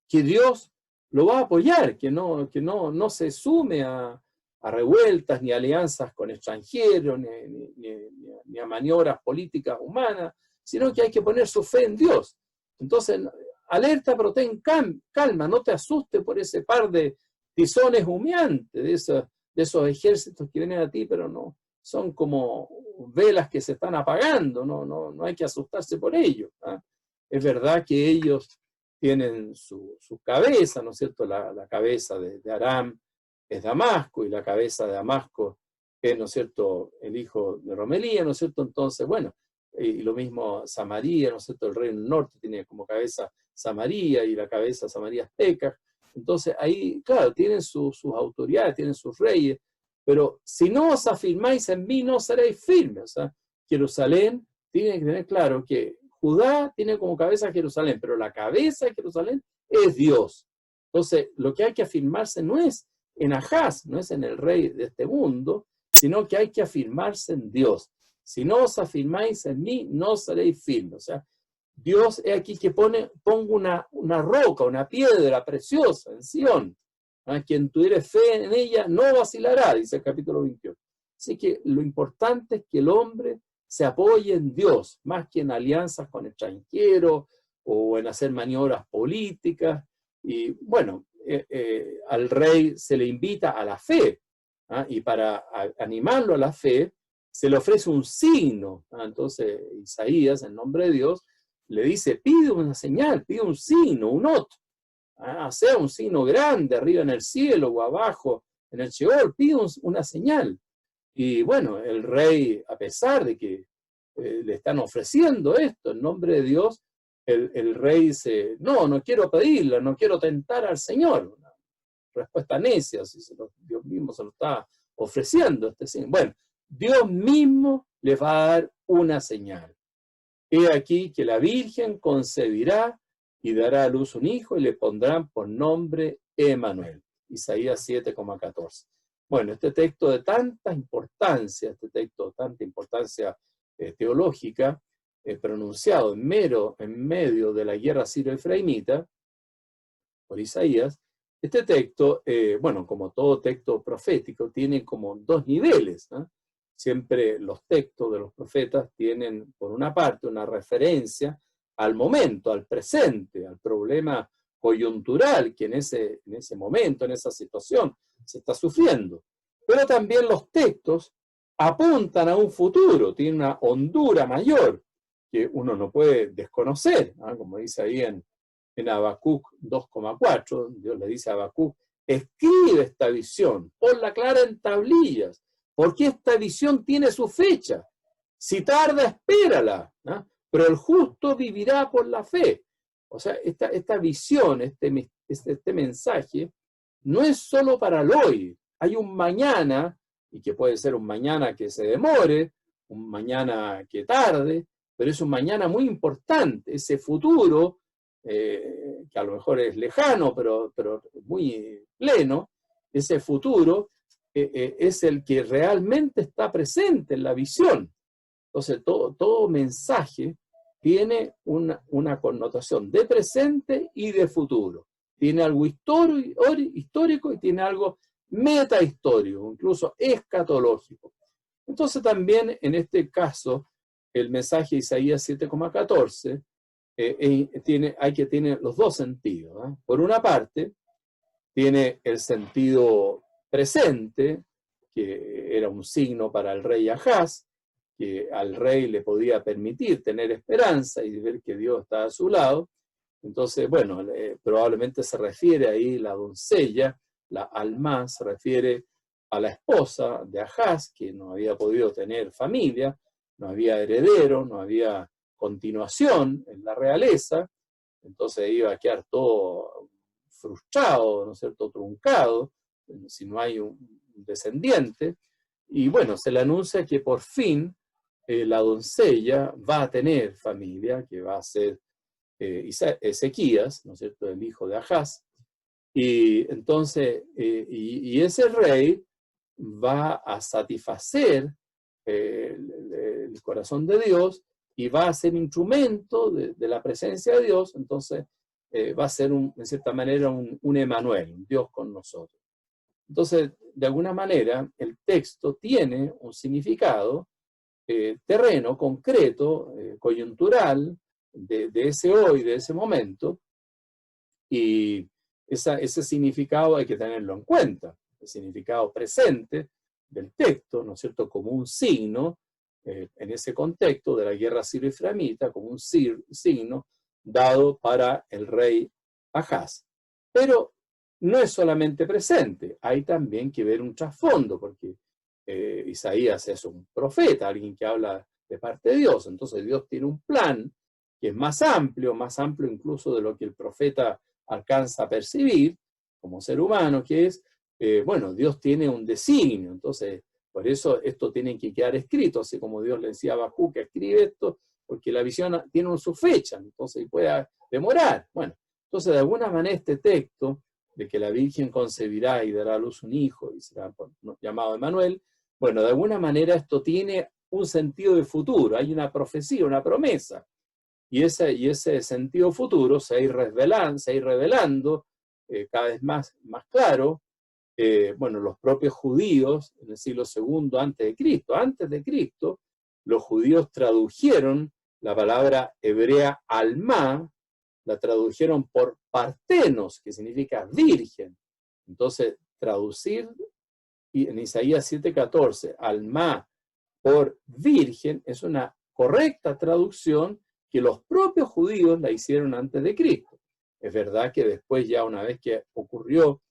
que Dios lo va a apoyar, que no se sume a revueltas ni alianzas con extranjeros, ni a maniobras políticas humanas, sino que hay que poner su fe en Dios. Entonces, alerta, pero ten calma, no te asustes por ese par de tizones humeantes, de esos ejércitos que vienen a ti, pero no, son como velas que se están apagando, no hay que asustarse por ello. ¿Ah? Es verdad que ellos tienen su cabeza, ¿no es cierto? La cabeza de Aram es Damasco, y la cabeza de Damasco es, ¿no es cierto?, el hijo de Romelía, ¿no es cierto? Entonces, bueno, y lo mismo Samaria, ¿no es cierto? El reino del norte tiene como cabeza Samaria, y la cabeza de Samaria es Pekah. Entonces ahí, claro, tienen sus autoridades, tienen sus reyes, pero si no os afirmáis en mí, no seréis firmes. O sea, Jerusalén tiene que tener claro que Judá tiene como cabeza Jerusalén, pero la cabeza de Jerusalén es Dios. Entonces, lo que hay que afirmarse no es en Ahaz, no es en el rey de este mundo, sino que hay que afirmarse en Dios. Si no os afirmáis en mí, no seréis firmes. O sea, Dios es aquí que ponga una roca, una piedra preciosa en Sión. ¿Ah? Quien tuviere fe en ella no vacilará, dice el capítulo 28. Así que lo importante es que el hombre se apoye en Dios, más que en alianzas con extranjeros o en hacer maniobras políticas. Y bueno, al rey se le invita a la fe, ¿ah? Y para animarlo a la fe, se le ofrece un signo. ¿Ah? Entonces Isaías, en nombre de Dios, le dice, pide una señal, pide un signo, un ot, sea un signo grande arriba en el cielo o abajo en el Sheol, pide una señal. Y bueno, el rey, a pesar de que le están ofreciendo esto en nombre de Dios, el rey dice, no quiero pedirla, no quiero tentar al Señor. Una respuesta necia, si Dios mismo se lo está ofreciendo este signo. Bueno, Dios mismo les va a dar una señal. He aquí que la Virgen concebirá y dará a luz un hijo y le pondrán por nombre Emmanuel. Isaías 7,14. Bueno, este texto de tanta importancia, teológica, pronunciado en medio de la guerra sirio-efraimita, por Isaías, este texto, bueno, como todo texto profético, tiene como dos niveles, ¿no? Siempre los textos de los profetas tienen, por una parte, una referencia al momento, al presente, al problema coyuntural que en ese momento, en esa situación, se está sufriendo. Pero también los textos apuntan a un futuro, tienen una hondura mayor que uno no puede desconocer, ¿no? Como dice ahí en Habacuc 2,4, Dios le dice a Habacuc, escribe esta visión, ponla clara en tablillas, porque esta visión tiene su fecha. Si tarda, espérala, ¿no? Pero el justo vivirá por la fe. O sea, esta visión, este mensaje, no es solo para el hoy. Hay un mañana, y que puede ser un mañana que se demore, un mañana que tarde, pero es un mañana muy importante. Ese futuro que a lo mejor es lejano, pero muy pleno, ese futuro es el que realmente está presente en la visión. Entonces, todo mensaje tiene una connotación de presente y de futuro. Tiene algo histórico y tiene algo metahistórico, incluso escatológico. Entonces también en este caso, el mensaje de Isaías 7,14 tiene los dos sentidos, ¿eh? Por una parte, tiene el sentido presente, que era un signo para el rey Ahaz, que al rey le podía permitir tener esperanza y ver que Dios está a su lado. Entonces, bueno, probablemente se refiere ahí la doncella, la Alma, se refiere a la esposa de Ahaz, que no había podido tener familia, no había heredero, no había continuación en la realeza, entonces iba a quedar todo frustrado, ¿no es cierto?, truncado, si no hay un descendiente. Y bueno, se le anuncia que por fin la doncella va a tener familia, que va a ser Ezequías, ¿no es cierto?, el hijo de Ahaz. Y entonces, y ese rey va a satisfacer el corazón de Dios y va a ser instrumento de la presencia de Dios. Entonces va a ser, en cierta manera, un Emmanuel, un Dios con nosotros. Entonces, de alguna manera, el texto tiene un significado terreno, concreto, coyuntural, de ese hoy, de ese momento, y ese significado hay que tenerlo en cuenta, el significado presente del texto, ¿no es cierto?, como un signo, en ese contexto de la guerra sirio-efraimita, como un signo dado para el rey Ahaz. Pero no es solamente presente, hay también que ver un trasfondo, porque Isaías es un profeta, alguien que habla de parte de Dios, entonces Dios tiene un plan que es más amplio incluso de lo que el profeta alcanza a percibir como ser humano, que es, bueno, Dios tiene un designio, entonces por eso esto tiene que quedar escrito, así como Dios le decía a Habacuc que escribe esto, porque la visión tiene su fecha, entonces puede demorar. Bueno, entonces de alguna manera este texto de que la Virgen concebirá y dará a luz un hijo y será llamado Emmanuel, bueno, de alguna manera esto tiene un sentido de futuro, hay una profecía, una promesa, y ese sentido futuro se va a ir revelando cada vez más claro. Bueno, los propios judíos en el siglo II antes de Cristo, los judíos tradujeron la palabra hebrea alma, la tradujeron por partenos, que significa virgen. Entonces, traducir en Isaías 7:14, alma por virgen, es una correcta traducción que los propios judíos la hicieron antes de Cristo. Es verdad que después, ya una vez que ocurrió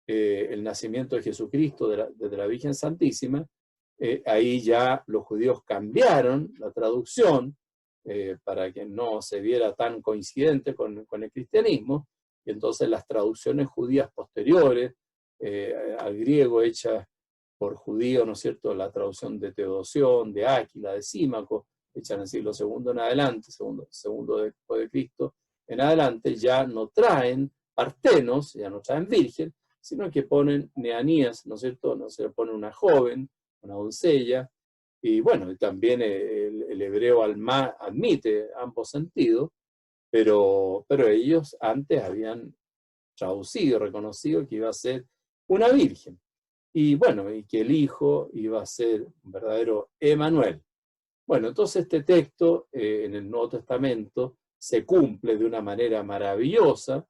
el nacimiento de Jesucristo de la Virgen Santísima, ahí ya los judíos cambiaron la traducción para que no se viera tan coincidente con el cristianismo, y entonces las traducciones judías posteriores al griego hechas por judíos, ¿no es cierto?, la traducción de Teodosión, de Áquila, de Símaco, hecha en el siglo II en adelante, segundo después de Cristo en adelante, ya no traen partenos, ya no traen virgen, sino que ponen neanías, ¿no es cierto?, no se le pone una joven, una doncella, y bueno, también el hebreo alma admite ambos sentidos, pero ellos antes habían traducido, reconocido que iba a ser una virgen, y bueno, y que el hijo iba a ser un verdadero Emmanuel. Bueno, entonces este texto en el Nuevo Testamento se cumple de una manera maravillosa,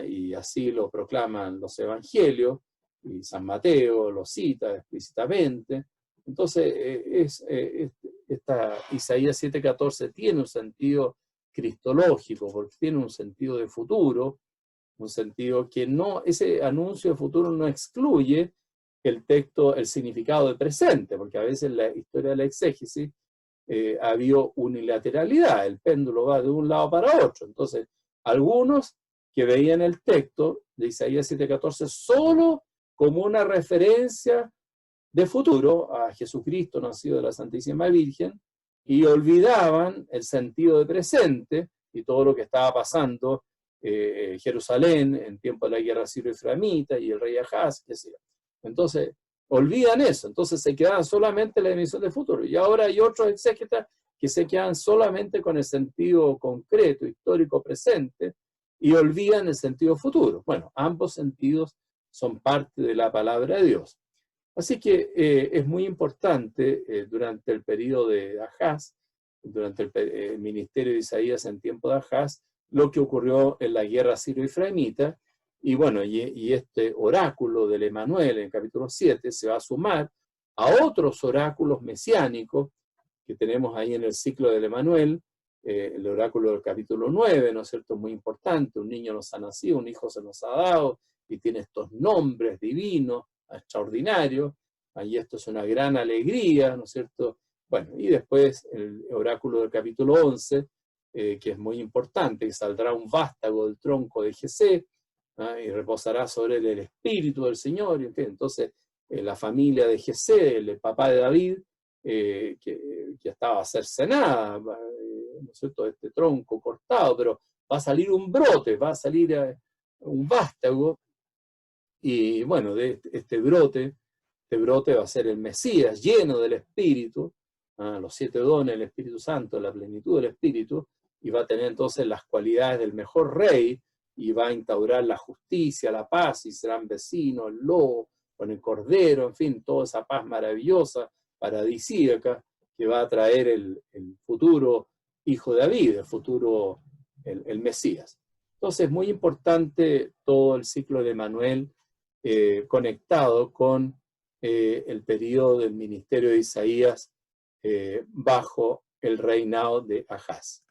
y así lo proclaman los evangelios, y San Mateo lo cita explícitamente. Entonces, esta Isaías 7:14 tiene un sentido cristológico, porque tiene un sentido de futuro, un sentido que no, ese anuncio de futuro no excluye el texto, el significado de presente, porque a veces en la historia de la exégesis ha habido unilateralidad, el péndulo va de un lado para otro. Entonces, algunos que veían el texto de Isaías 7:14 solo como una referencia de futuro a Jesucristo nacido de la Santísima Virgen, y olvidaban el sentido de presente, y todo lo que estaba pasando Jerusalén en tiempo de la guerra sirio-israelita y el rey Ahaz, qué sé yo. Entonces, olvidan eso, entonces se quedan solamente en la dimensión del futuro. Y ahora hay otros exégetas que se quedan solamente con el sentido concreto, histórico, presente, y olvidan el sentido futuro. Bueno, ambos sentidos son parte de la palabra de Dios. Así que es muy importante durante el periodo de Ahaz, durante el ministerio de Isaías en tiempo de Ahaz, lo que ocurrió en la guerra sirio-israelita, y bueno, y este oráculo del Emanuel en el capítulo 7 se va a sumar a otros oráculos mesiánicos que tenemos ahí en el ciclo del Emanuel, el oráculo del capítulo 9, ¿no es cierto?, muy importante, un niño nos ha nacido, un hijo se nos ha dado, y tiene estos nombres divinos, extraordinarios, y esto es una gran alegría, ¿no es cierto? Bueno, y después el oráculo del capítulo 11, que es muy importante, que saldrá un vástago del tronco de Jesé, y reposará sobre él el espíritu del Señor, y en fin, entonces la familia de Jesé, el papá de David, que estaba cercenada, ¿no es cierto?, este tronco cortado, pero va a salir un brote, va a salir un vástago, y bueno, de este brote va a ser el Mesías, lleno del Espíritu, los 7 dones del Espíritu Santo, la plenitud del Espíritu, y va a tener entonces las cualidades del mejor rey, y va a instaurar la justicia, la paz, y serán vecinos, el lobo, con el cordero, en fin, toda esa paz maravillosa, paradisíaca, que va a traer el futuro hijo de David, el futuro, el Mesías. Entonces, muy importante todo el ciclo de Emanuel, conectado con el periodo del ministerio de Isaías bajo el reinado de Ahaz.